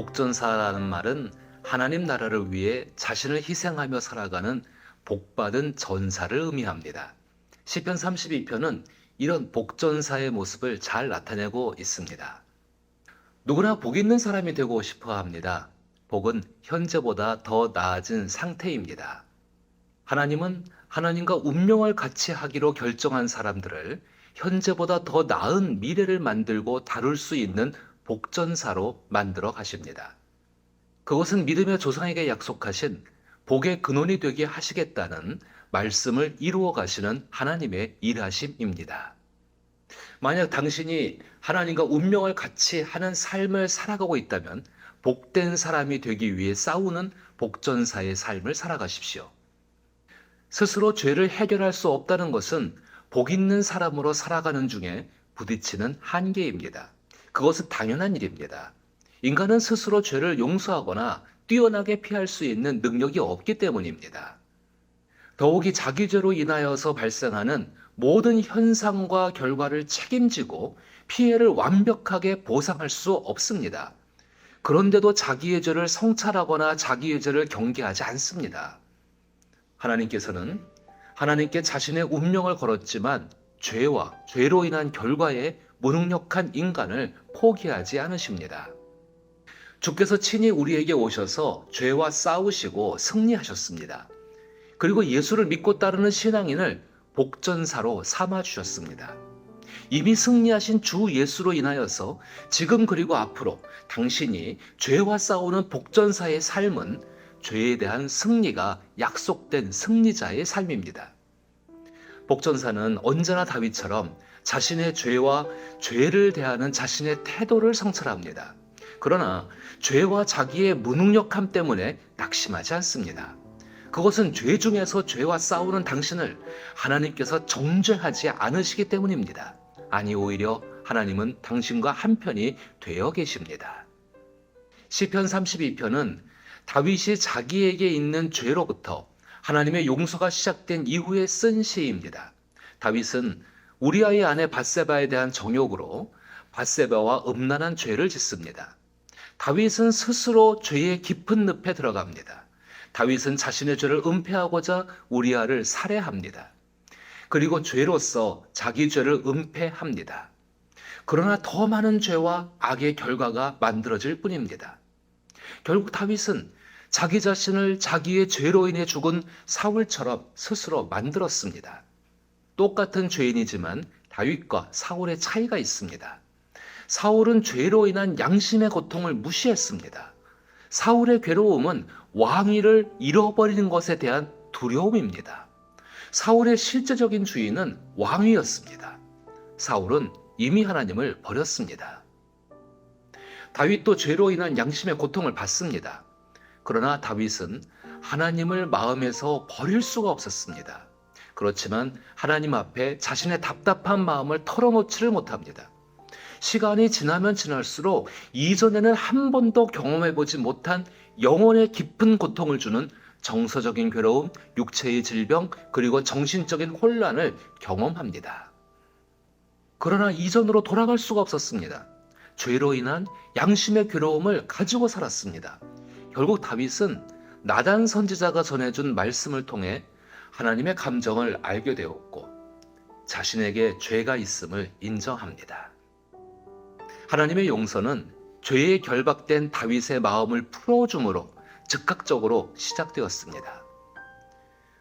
복전사라는 말은 하나님 나라를 위해 자신을 희생하며 살아가는 복받은 전사를 의미합니다. 시편 32편은 이런 복전사의 모습을 잘 나타내고 있습니다. 누구나 복 있는 사람이 되고 싶어 합니다. 복은 현재보다 더 나아진 상태입니다. 하나님은 하나님과 운명을 같이 하기로 결정한 사람들을 현재보다 더 나은 미래를 만들고 다룰 수 있는 복전사로 만들어 가십니다. 그것은 믿음의 조상에게 약속하신 복의 근원이 되게 하시겠다는 말씀을 이루어 가시는 하나님의 일하심입니다. 만약 당신이 하나님과 운명을 같이 하는 삶을 살아가고 있다면 복된 사람이 되기 위해 싸우는 복전사의 삶을 살아가십시오. 스스로 죄를 해결할 수 없다는 것은 복 있는 사람으로 살아가는 중에 부딪히는 한계입니다. 그것은 당연한 일입니다. 인간은 스스로 죄를 용서하거나 뛰어나게 피할 수 있는 능력이 없기 때문입니다. 더욱이 자기죄로 인하여서 발생하는 모든 현상과 결과를 책임지고 피해를 완벽하게 보상할 수 없습니다. 그런데도 자기의 죄를 성찰하거나 자기의 죄를 경계하지 않습니다. 하나님께서는 하나님께 자신의 운명을 걸었지만 죄와 죄로 인한 결과에 무능력한 인간을 포기하지 않으십니다. 주께서 친히 우리에게 오셔서 죄와 싸우시고 승리하셨습니다. 그리고 예수를 믿고 따르는 신앙인을 복전사로 삼아주셨습니다. 이미 승리하신 주 예수로 인하여서 지금 그리고 앞으로 당신이 죄와 싸우는 복전사의 삶은 죄에 대한 승리가 약속된 승리자의 삶입니다. 복전사는 언제나 다윗처럼 자신의 죄와 죄를 대하는 자신의 태도를 성찰합니다. 그러나 죄와 자기의 무능력함 때문에 낙심하지 않습니다. 그것은 죄 중에서 죄와 싸우는 당신을 하나님께서 정죄하지 않으시기 때문입니다. 아니, 오히려 하나님은 당신과 한편이 되어 계십니다. 시편 32편은 다윗이 자기에게 있는 죄로부터 하나님의 용서가 시작된 이후에 쓴 시입니다. 다윗은 우리아의 아내 밧세바에 대한 정욕으로 밧세바와 음란한 죄를 짓습니다. 다윗은 스스로 죄의 깊은 늪에 들어갑니다. 다윗은 자신의 죄를 은폐하고자 우리아를 살해합니다. 그리고 죄로서 자기 죄를 은폐합니다. 그러나 더 많은 죄와 악의 결과가 만들어질 뿐입니다. 결국 다윗은 자기 자신을 자기의 죄로 인해 죽은 사울처럼 스스로 만들었습니다. 똑같은 죄인이지만 다윗과 사울의 차이가 있습니다. 사울은 죄로 인한 양심의 고통을 무시했습니다. 사울의 괴로움은 왕위를 잃어버리는 것에 대한 두려움입니다. 사울의 실제적인 주인은 왕위였습니다. 사울은 이미 하나님을 버렸습니다. 다윗도 죄로 인한 양심의 고통을 받습니다. 그러나 다윗은 하나님을 마음에서 버릴 수가 없었습니다. 그렇지만 하나님 앞에 자신의 답답한 마음을 털어놓지를 못합니다. 시간이 지나면 지날수록 이전에는 한 번도 경험해보지 못한 영혼의 깊은 고통을 주는 정서적인 괴로움, 육체의 질병, 그리고 정신적인 혼란을 경험합니다. 그러나 이전으로 돌아갈 수가 없었습니다. 죄로 인한 양심의 괴로움을 가지고 살았습니다. 결국 다윗은 나단 선지자가 전해준 말씀을 통해 하나님의 감정을 알게 되었고 자신에게 죄가 있음을 인정합니다. 하나님의 용서는 죄에 결박된 다윗의 마음을 풀어줌으로 즉각적으로 시작되었습니다.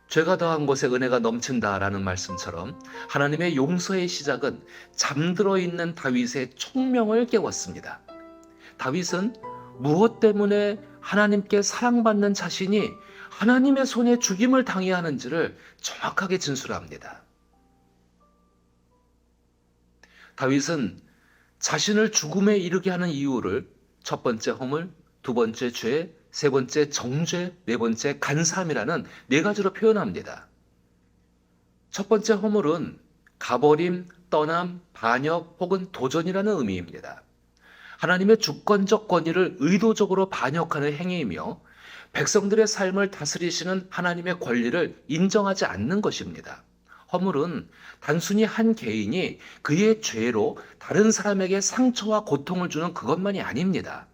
죄가 더한 곳에 은혜가 넘친다라는 말씀처럼 하나님의 용서의 시작은 잠들어 있는 다윗의 총명을 깨웠습니다. 다윗은 무엇 때문에 하나님께 사랑받는 자신이 하나님의 손에 죽임을 당해야 하는지를 정확하게 진술합니다. 다윗은 자신을 죽음에 이르게 하는 이유를 첫 번째 허물, 두 번째 죄, 세 번째 정죄, 네 번째 간사함이라는 네 가지로 표현합니다. 첫 번째 허물은 가버림, 떠남, 반역 혹은 도전이라는 의미입니다. 하나님의 주권적 권위를 의도적으로 반역하는 행위이며 백성들의 삶을 다스리시는 하나님의 권리를 인정하지 않는 것입니다. 허물은 단순히 한 개인이 그의 죄로 다른 사람에게 상처와 고통을 주는 그것만이 아닙니다.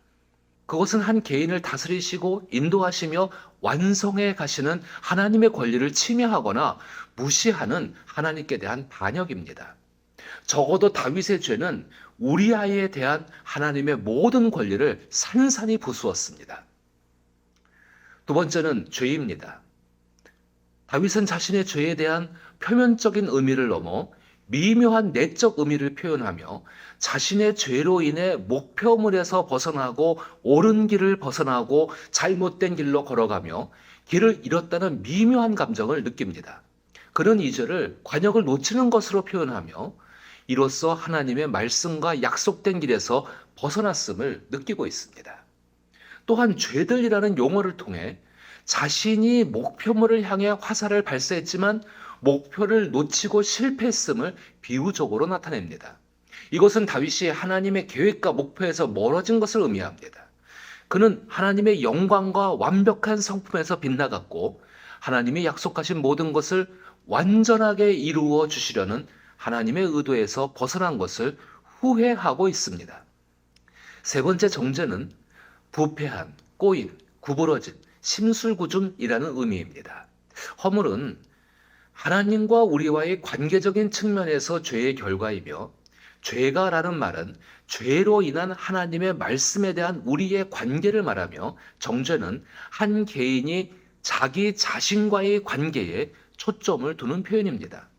그것은 한 개인을 다스리시고 인도하시며 완성해 가시는 하나님의 권리를 침해하거나 무시하는 하나님께 대한 반역입니다. 적어도 다윗의 죄는 우리아에 대한 하나님의 모든 권리를 산산이 부수었습니다. 두 번째는 죄입니다. 다윗은 자신의 죄에 대한 표면적인 의미를 넘어 미묘한 내적 의미를 표현하며 자신의 죄로 인해 목표물에서 벗어나고 옳은 길을 벗어나고 잘못된 길로 걸어가며 길을 잃었다는 미묘한 감정을 느낍니다. 그는 이 죄를 관역을 놓치는 것으로 표현하며 이로써 하나님의 말씀과 약속된 길에서 벗어났음을 느끼고 있습니다. 또한 죄들이라는 용어를 통해 자신이 목표물을 향해 화살을 발사했지만 목표를 놓치고 실패했음을 비유적으로 나타냅니다. 이것은 다윗이 하나님의 계획과 목표에서 멀어진 것을 의미합니다. 그는 하나님의 영광과 완벽한 성품에서 빗나갔고 하나님이 약속하신 모든 것을 완전하게 이루어 주시려는 하나님의 의도에서 벗어난 것을 후회하고 있습니다. 세 번째 정죄는 부패한, 꼬인, 구부러진, 심술구줌이라는 의미입니다. 허물은 하나님과 우리와의 관계적인 측면에서 죄의 결과이며 죄가라는 말은 죄로 인한 하나님의 말씀에 대한 우리의 관계를 말하며 정죄는 한 개인이 자기 자신과의 관계에 초점을 두는 표현입니다.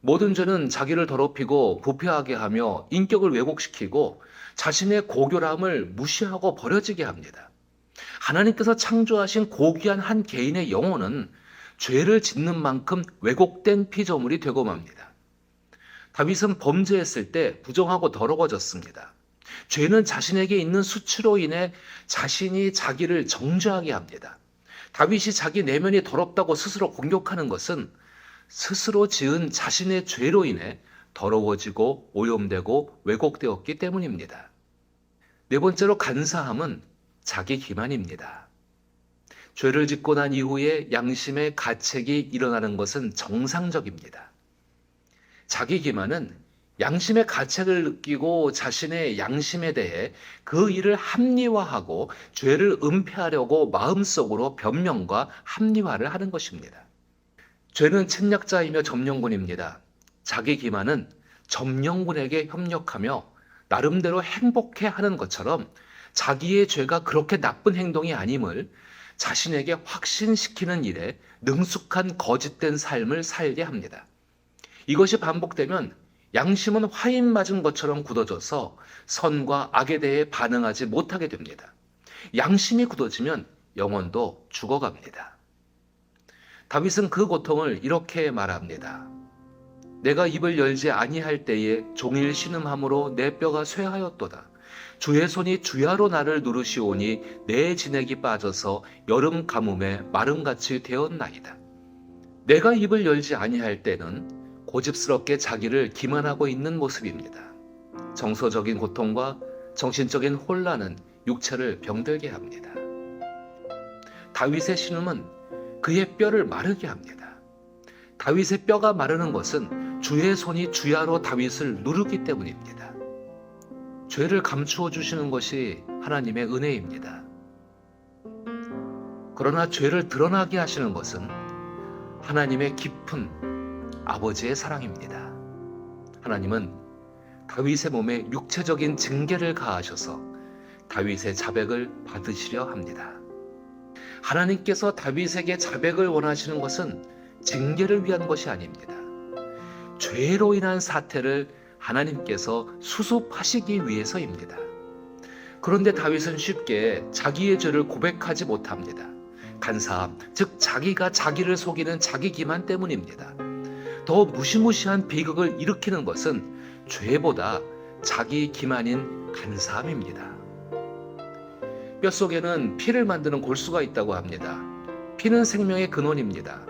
모든 죄는 자기를 더럽히고 부패하게 하며 인격을 왜곡시키고 자신의 고결함을 무시하고 버려지게 합니다. 하나님께서 창조하신 고귀한 한 개인의 영혼은 죄를 짓는 만큼 왜곡된 피조물이 되고 맙니다. 다윗은 범죄했을 때 부정하고 더러워졌습니다. 죄는 자신에게 있는 수치로 인해 자신이 자기를 정죄하게 합니다. 다윗이 자기 내면이 더럽다고 스스로 공격하는 것은 스스로 지은 자신의 죄로 인해 더러워지고 오염되고 왜곡되었기 때문입니다. 네 번째로 간사함은 자기 기만입니다. 죄를 짓고 난 이후에 양심의 가책이 일어나는 것은 정상적입니다. 자기 기만은 양심의 가책을 느끼고 자신의 양심에 대해 그 일을 합리화하고 죄를 은폐하려고 마음속으로 변명과 합리화를 하는 것입니다. 죄는 침략자이며 점령군입니다. 자기 기만은 점령군에게 협력하며 나름대로 행복해하는 것처럼 자기의 죄가 그렇게 나쁜 행동이 아님을 자신에게 확신시키는 일에 능숙한 거짓된 삶을 살게 합니다. 이것이 반복되면 양심은 화인 맞은 것처럼 굳어져서 선과 악에 대해 반응하지 못하게 됩니다. 양심이 굳어지면 영혼도 죽어갑니다. 다윗은 그 고통을 이렇게 말합니다. 내가 입을 열지 아니할 때에 종일 신음함으로 내 뼈가 쇠하였도다. 주의 손이 주야로 나를 누르시오니 내 진액이 빠져서 여름 가뭄에 마름같이 되었나이다. 내가 입을 열지 아니할 때는 고집스럽게 자기를 기만하고 있는 모습입니다. 정서적인 고통과 정신적인 혼란은 육체를 병들게 합니다. 다윗의 신음은 그의 뼈를 마르게 합니다. 다윗의 뼈가 마르는 것은 주의 손이 주야로 다윗을 누르기 때문입니다. 죄를 감추어 주시는 것이 하나님의 은혜입니다. 그러나 죄를 드러나게 하시는 것은 하나님의 깊은 아버지의 사랑입니다. 하나님은 다윗의 몸에 육체적인 징계를 가하셔서 다윗의 자백을 받으시려 합니다. 하나님께서 다윗에게 자백을 원하시는 것은 징계를 위한 것이 아닙니다. 죄로 인한 사태를 하나님께서 수습하시기 위해서입니다. 그런데 다윗은 쉽게 자기의 죄를 고백하지 못합니다. 간사함, 즉 자기가 자기를 속이는 자기 기만 때문입니다. 더 무시무시한 비극을 일으키는 것은 죄보다 자기 기만인 간사함입니다. 뼛속에는 피를 만드는 골수가 있다고 합니다. 피는 생명의 근원입니다.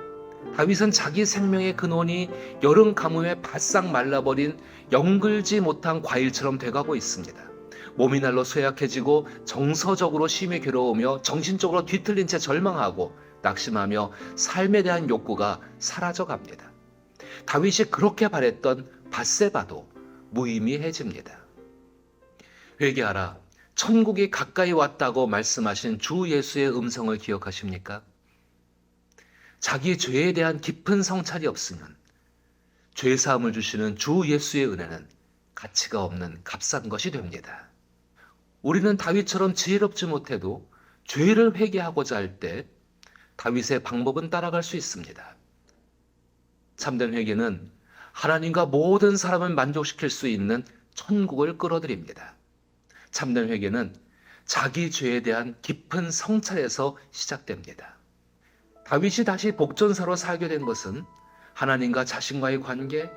다윗은 자기 생명의 근원이 여름 가뭄에 바싹 말라버린 영글지 못한 과일처럼 돼가고 있습니다. 몸이 날로 쇠약해지고 정서적으로 심히 괴로우며 정신적으로 뒤틀린 채 절망하고 낙심하며 삶에 대한 욕구가 사라져갑니다. 다윗이 그렇게 바랬던 밧세바도 무의미해집니다. 회개하라. 천국이 가까이 왔다고 말씀하신 주 예수의 음성을 기억하십니까? 자기 죄에 대한 깊은 성찰이 없으면 죄 사함을 주시는 주 예수의 은혜는 가치가 없는 값싼 것이 됩니다. 우리는 다윗처럼 지혜롭지 못해도 죄를 회개하고자 할 때 다윗의 방법은 따라갈 수 있습니다. 참된 회개는 하나님과 모든 사람을 만족시킬 수 있는 천국을 끌어들입니다. 참된 회개는 자기 죄에 대한 깊은 성찰에서 시작됩니다. 다윗이 다시 복전사로 살게 된 것은 하나님과 자신과의 관계,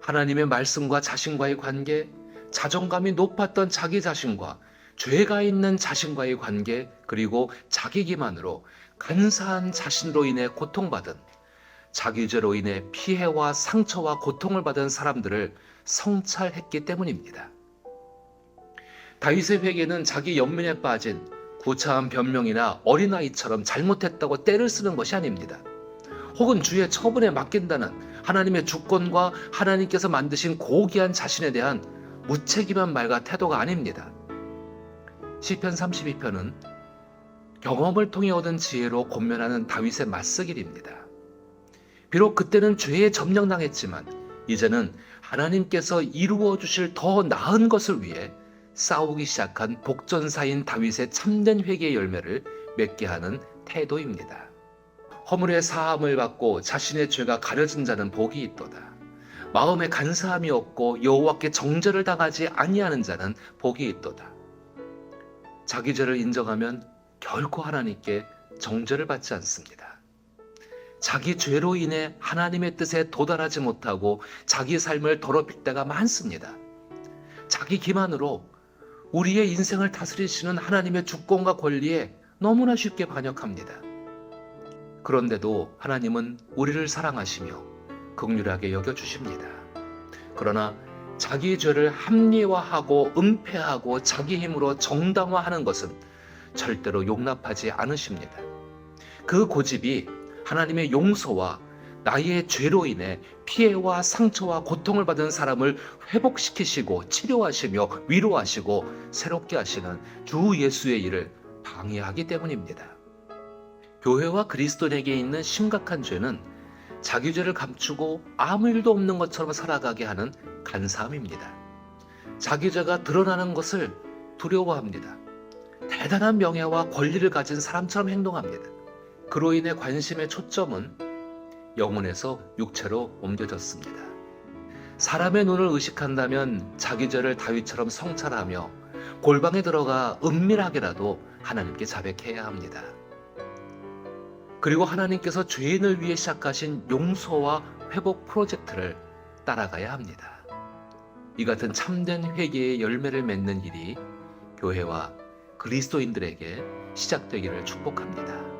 하나님의 말씀과 자신과의 관계, 자존감이 높았던 자기 자신과 죄가 있는 자신과의 관계, 그리고 자기 기만으로 간사한 자신으로 인해 고통받은, 자기 죄로 인해 피해와 상처와 고통을 받은 사람들을 성찰했기 때문입니다. 다윗의 회개는 자기 연민에 빠진 구차한 변명이나 어린아이처럼 잘못했다고 떼를 쓰는 것이 아닙니다. 혹은 주의 처분에 맡긴다는 하나님의 주권과 하나님께서 만드신 고귀한 자신에 대한 무책임한 말과 태도가 아닙니다. 시편 32편은 경험을 통해 얻은 지혜로 권면하는 다윗의 맞서길입니다. 비록 그때는 죄에 점령당했지만 이제는 하나님께서 이루어 주실 더 나은 것을 위해 싸우기 시작한 복전사인 다윗의 참된 회개의 열매를 맺게 하는 태도입니다. 허물의 사함을 받고 자신의 죄가 가려진 자는 복이 있도다. 마음에 간사함이 없고 여호와께 정죄를 당하지 아니하는 자는 복이 있도다. 자기 죄를 인정하면 결코 하나님께 정죄를 받지 않습니다. 자기 죄로 인해 하나님의 뜻에 도달하지 못하고 자기 삶을 더럽힐 때가 많습니다. 자기 기만으로 우리의 인생을 다스리시는 하나님의 주권과 권리에 너무나 쉽게 반역합니다. 그런데도 하나님은 우리를 사랑하시며 긍휼하게 여겨주십니다. 그러나 자기 죄를 합리화하고 은폐하고 자기 힘으로 정당화하는 것은 절대로 용납하지 않으십니다. 그 고집이 하나님의 용서와 나의 죄로 인해 피해와 상처와 고통을 받은 사람을 회복시키시고 치료하시며 위로하시고 새롭게 하시는 주 예수의 일을 방해하기 때문입니다. 교회와 그리스도인에게 있는 심각한 죄는 자기 죄를 감추고 아무 일도 없는 것처럼 살아가게 하는 간사함입니다. 자기 죄가 드러나는 것을 두려워합니다. 대단한 명예와 권리를 가진 사람처럼 행동합니다. 그로 인해 관심의 초점은 영혼에서 육체로 옮겨졌습니다. 사람의 눈을 의식한다면 자기 죄를 다윗처럼 성찰하며 골방에 들어가 은밀하게라도 하나님께 자백해야 합니다. 그리고 하나님께서 죄인을 위해 시작하신 용서와 회복 프로젝트를 따라가야 합니다. 이 같은 참된 회개의 열매를 맺는 일이 교회와 그리스도인들에게 시작되기를 축복합니다.